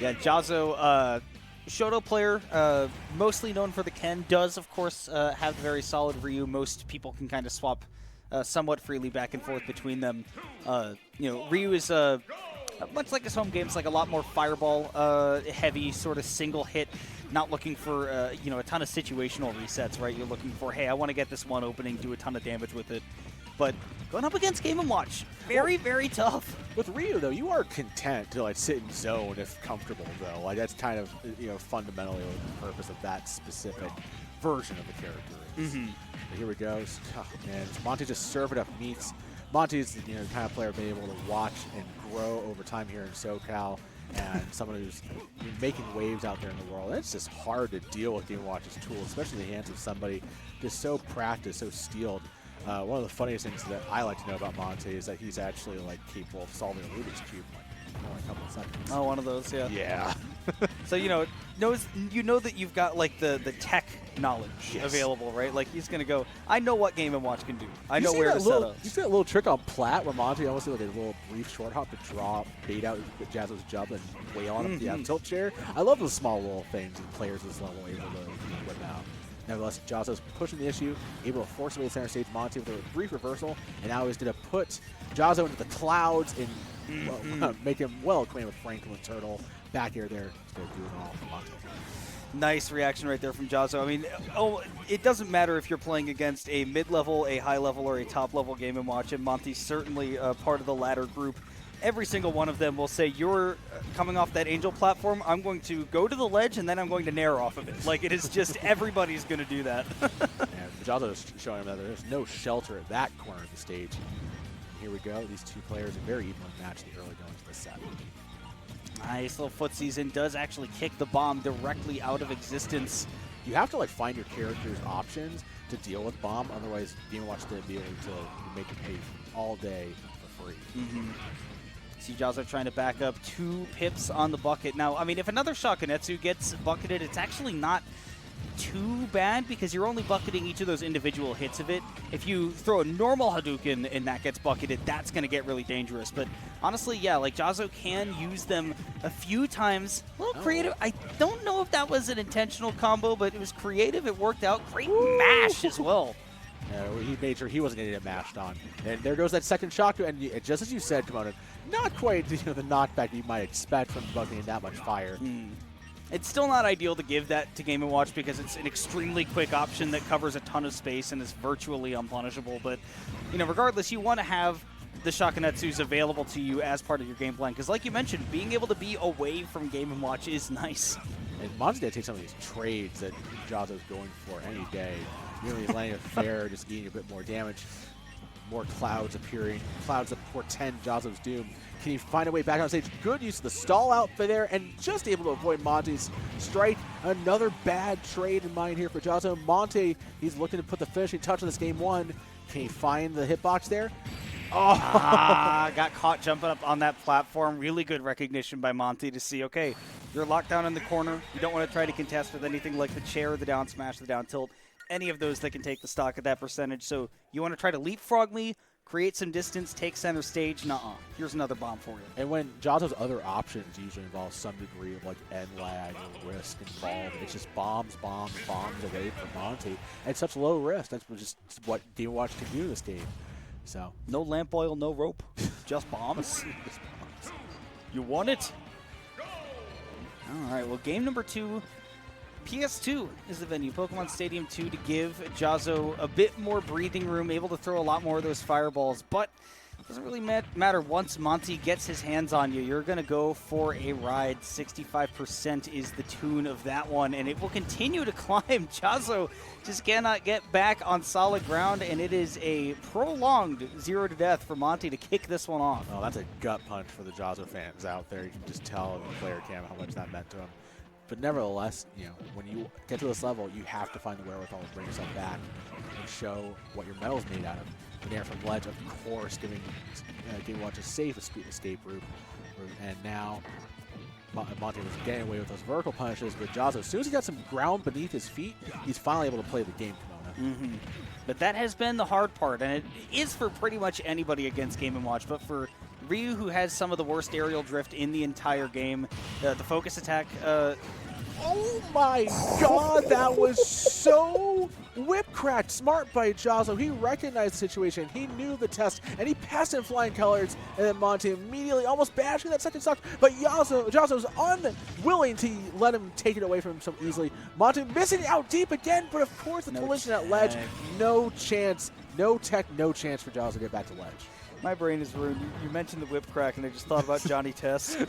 Yeah, Jahzz0, Shoto player, mostly known for the Ken, does, of course, have very solid Ryu. Most people can kind of swap somewhat freely back and forth between them. Ryu is, much like his home games, like a lot more fireball heavy, sort of single hit, not looking for, a ton of situational resets, right? You're looking for, hey, I want to get this one opening, do a ton of damage with it. But going up against Game & Watch, very, very tough. With Ryu, though, you are content to like sit in zone if comfortable, though. Like that's kind of fundamentally the purpose of that specific version of the character. But here we go. Oh, man, Monte just serve it up meets. Monte's the kind of player being able to watch and grow over time here in SoCal, and someone who's making waves out there in the world. And it's just hard to deal with Game & Watch's tools, especially in the hands of somebody just so practiced, so steeled. One of the funniest things that I like to know about Monte is that he's actually like capable of solving a Rubik's Cube in only a couple of seconds. Oh, one of those, yeah. Yeah. So, you know that you've got like the tech knowledge available, right? Like he's gonna go, I know what Game & Watch can do. I know where to set up. You see that little trick on Plat where Monte almost did like a little brief short hop to draw bait out with Jahzz0's jump and wail on him with the tilt chair. I love those small little things that players at this level are able to whip out. Nevertheless, Jahzz0's pushing the issue, able to force away the center stage Monte with a brief reversal, and now he's going to put Jahzz0 into the clouds and make him well acquainted with Franklin Turtle. Back air there, he's going to do it all for Monte. Nice reaction right there from Jahzz0. I mean, it doesn't matter if you're playing against a mid-level, a high-level, or a top-level Game & Watch, and Monte's certainly part of the latter group. Every single one of them will say, you're coming off that Angel platform, I'm going to go to the ledge, and then I'm going to nair off of it. Like, it is just, everybody's going to do that. Jahzz0 is showing him that there's no shelter at that corner of the stage. And here we go. These two players are very evenly matched in the early going to the set. Nice little footsies in. Does actually kick the bomb directly out of existence. You have to like find your character's options to deal with bomb, otherwise Game & Watch to be able to make it pay all day for free. See Jahzz0 trying to back up 2 pips on the bucket. Now, I mean, if another Shakunetsu gets bucketed, it's actually not too bad because you're only bucketing each of those individual hits of it. If you throw a normal Hadouken and that gets bucketed, that's going to get really dangerous. But honestly, yeah, like Jahzz0 can use them a few times. A little creative. I don't know if that was an intentional combo, but it was creative. It worked out. Great mash as well. He made sure he wasn't going to get mashed on. And there goes that second shock. And just as you said, Kimona, not quite the knockback you might expect from bucketing that much fire. It's still not ideal to give that to Game & Watch because it's an extremely quick option that covers a ton of space and is virtually unpunishable. But, regardless, you want to have the Shakunetsus available to you as part of your game plan. Because like you mentioned, being able to be away from Game & Watch is nice. And Monte's going to take some of these trades that Jahzz0's going for any day. He's landing a fair, just getting a bit more damage. More clouds appearing. Clouds that portend Jahzz0's doom. Can he find a way back on stage? Good use of the stall out for there and just able to avoid Monte's strike. Another bad trade in mind here for Jahzz0. Monte, he's looking to put the finishing touch on this game 1. Can he find the hitbox there? Got caught jumping up on that platform. Really good recognition by Monte to see, okay, you're locked down in the corner. You don't want to try to contest with anything like the chair, the down smash, the down tilt, any of those that can take the stock at that percentage. So you want to try to leapfrog me, create some distance, take center stage. Nuh-uh. Here's another bomb for you. And when Jahzz0's other options usually involve some degree of like end lag or risk involved, it's just bombs away from Monte at such low risk. That's just what Game & Watch can do in this game. So no lamp oil, no rope, just bombs. Just bombs. You want it? All right. Well, game number 2. PS2 is the venue, Pokemon Stadium 2, to give Jahzz0 a bit more breathing room, able to throw a lot more of those fireballs, but it doesn't really matter once Monte gets his hands on you. You're going to go for a ride. 65% is the tune of that one, and it will continue to climb. Jahzz0 just cannot get back on solid ground, and it is a prolonged 0 to death for Monte to kick this one off. Oh, that's a gut punch for the Jahzz0 fans out there. You can just tell in the player cam how much that meant to him. But nevertheless, when you get to this level, you have to find the wherewithal to bring yourself back and show what your metal's made out of. And there from ledge, of course, giving Game & Watch a safe escape route. And now Monte was getting away with those vertical punishes, but Jahzz0, as soon as he got some ground beneath his feet, he's finally able to play the game, Kimona. But that has been the hard part, and it is for pretty much anybody against Game & Watch, but for Ryu, who has some of the worst aerial drift in the entire game. The focus attack. Oh my god, that was so whip-cracked. Smart by Jahzz0. He recognized the situation. He knew the test, and he passed in flying colors, and then Monte immediately almost bashing that second stock, but Jahzz0 was unwilling to let him take it away from him so easily. Monte missing out deep again, but of course the collision at ledge, no chance, no tech, no chance for Jahzz0 to get back to ledge. My brain is ruined. You mentioned the whip crack, and I just thought about Johnny Test.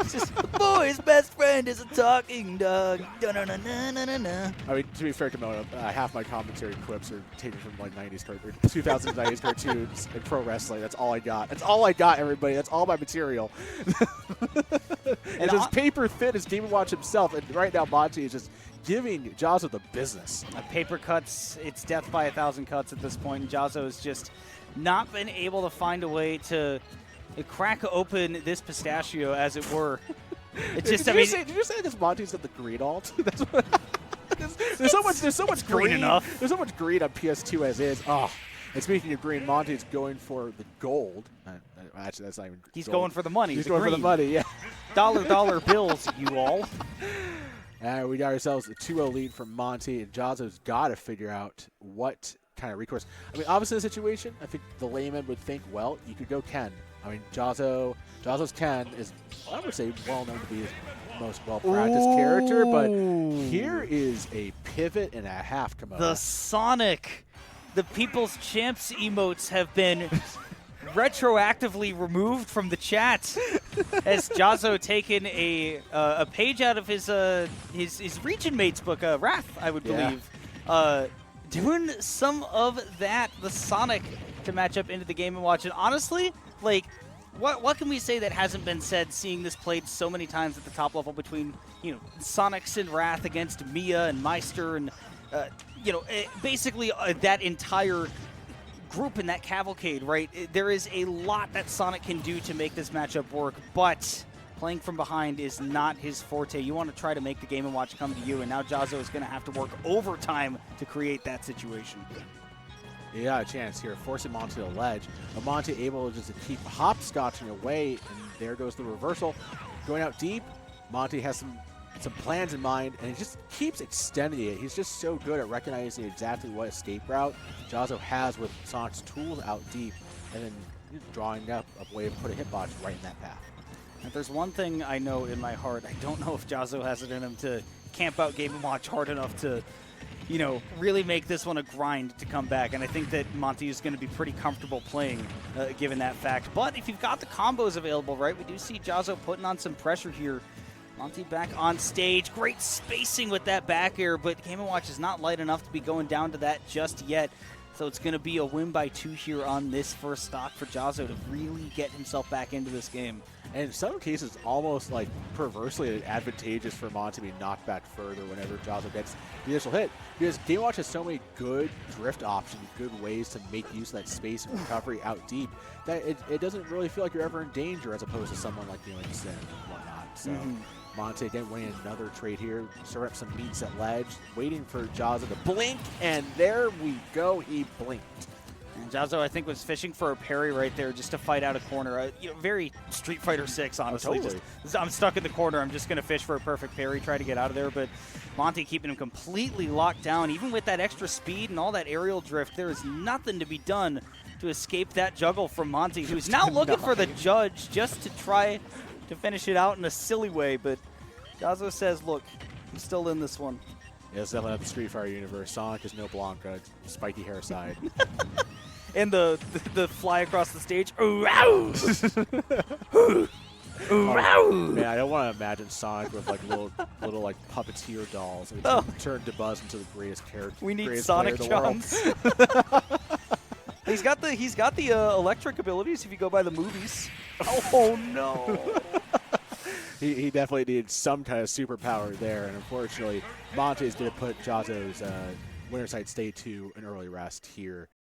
Just, the boy's best friend is a talking dog. Da-na-na-na-na-na. I mean, to be fair, Kimono, half my commentary clips are taken from like 90s or 2000s 90s cartoons and pro wrestling. That's all I got. That's all I got, everybody. That's all my material. And as paper thin as Game & Watch himself, and right now Monte is just giving Jahzz0 the business. Paper cuts, it's death by 1,000 cuts at this point, and Jahzz0 has just not been able to find a way to crack open this pistachio, as it were. It's just, did you say this Monte's at the green alt? That's what, there's so much green enough. There's so much green on PS2 as is. Oh, and speaking of green, Monte's going for the gold. Actually, that's not even. He's gold. Going for the money. He's going for the money. Yeah. Dollar bills, you all. And we got ourselves a 2-0 lead from Monte, and Jahzz0's got to figure out what kind of recourse. I mean, obviously, the situation, I think the layman would think, well, you could go Ken. I mean, Jahzz0's Ken is, I would say, well known to be his most well-practiced character, but here is a pivot and a half, Kimono. The Sonic, the People's Champs emotes have been retroactively removed from the chat as Jahzz0 taken a page out of his region mate's book, Wrath, I would believe. Doing some of that, the Sonic, to match up into the Game & Watch. And honestly, like, what can we say that hasn't been said, seeing this played so many times at the top level between, Sonics and Wrath against Mia and Meister and, basically that entire group in that cavalcade, right? There is a lot that Sonic can do to make this matchup work, but playing from behind is not his forte. You want to try to make the Game & Watch come to you, and now Jahzz0 is going to have to work overtime to create that situation. You got a chance here, forcing Monte to the ledge. But Monte able just to keep hopscotching away, and there goes the reversal. Going out deep, Monte has some plans in mind, and he just keeps extending it. He's just so good at recognizing exactly what escape route Jahzz0 has with Sonic's tools out deep, and then drawing up a way to put a hitbox right in that path. If there's one thing I know in my heart, I don't know if Jahzz0 has it in him to camp out Game & Watch hard enough to, really make this one a grind to come back. And I think that Monte is going to be pretty comfortable playing, given that fact. But if you've got the combos available, right, we do see Jahzz0 putting on some pressure here. Monte back on stage. Great spacing with that back air, but Game & Watch is not light enough to be going down to that just yet. So it's going to be a win by 2 here on this first stock for Jahzz0 to really get himself back into this game. And in some cases, almost like perversely advantageous for Monte to be knocked back further whenever Jahzz0 gets the initial hit. Because Game & Watch has so many good drift options, good ways to make use of that space and recovery out deep, that it doesn't really feel like you're ever in danger as opposed to someone like Sin and whatnot. So Monte again winning another trade here, serving up some meats at ledge, waiting for Jahzz0 to blink, and there we go, he blinked. And Jahzz0, I think, was fishing for a parry right there just to fight out a corner. Very Street Fighter 6, honestly. Totally. I'm stuck in the corner. I'm just going to fish for a perfect parry, try to get out of there. But Monte keeping him completely locked down. Even with that extra speed and all that aerial drift, there is nothing to be done to escape that juggle from Monte, who's now looking for the judge just to try to finish it out in a silly way. But Jahzz0 says, look, I'm still in this one. Yeah, it's definitely not the Street Fighter universe. Sonic is no Blanca, spiky hair side. And the fly across the stage. Oh, man, I don't want to imagine Sonic with like little like puppeteer dolls. It turned to Buzz into the greatest character. We need Sonic Johns. He's got the electric abilities if you go by the movies. Oh no. He definitely needs some kind of superpower there, and unfortunately, Monte is going to put Jahzz0's winner side stay to an early rest here